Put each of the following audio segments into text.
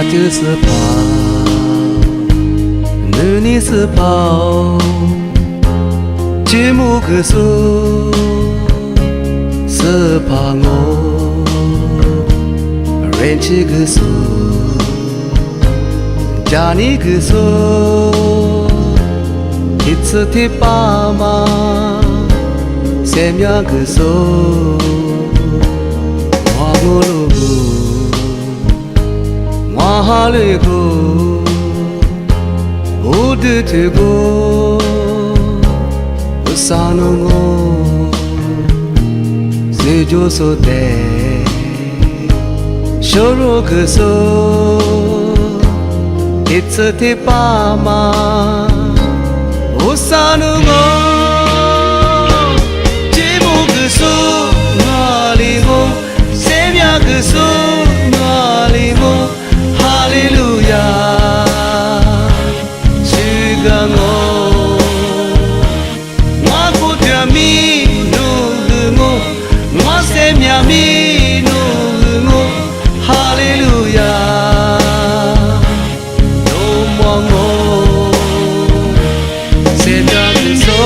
chữ sư phao nữ ni sư phao chỉ mu cứ sư phao ngô ren chỉ cứ cha ni cứ ít sự thì ba mà xem ya cứ hoa ngô lu hoa lê cô ô đê thê cô ô sa nô ngô dê chô sô tê shô rô cơ ít sơ thê ba ma ô sa nô ngô chế mô cơ ngà lì ngô xem ya cơ ngà lì ngô Hallelujah, Suga ngo, ngwa ko tia mi nu ngo, ngwa se mya mi nu ngo, Hallelujah, no mo ngo, se da so.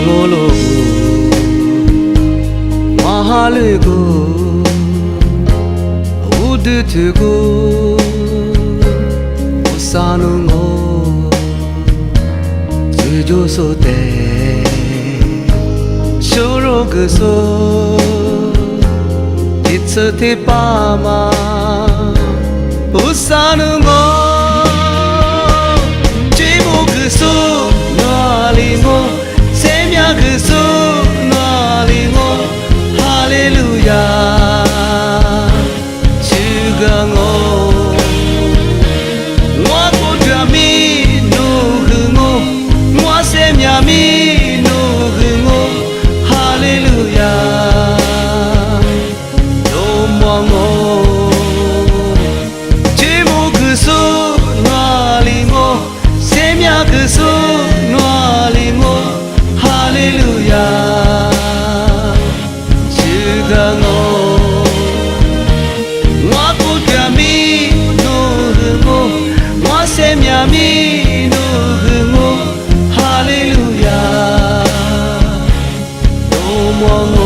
Ngolo mahale go udu go usanu ngo sujo so te shoro go so itsu te pa ma usanu ngo jimu go so nali ngo cứ ngà lì ngô Hallelujah Suga ngô ngwa cô tia mi nu hư ngô ngwa xem nhà mi nu hư ngô Hallelujah đô mò ngô chế mô cứ ngà lì ngô xem nhà cứ ngà lì ngô Hallelujah, Suga ngô, ngwa cô tia mi nu hư ngô, ngwa xem nhà mi nu hư ngô, Hallelujah, đô mò ngô.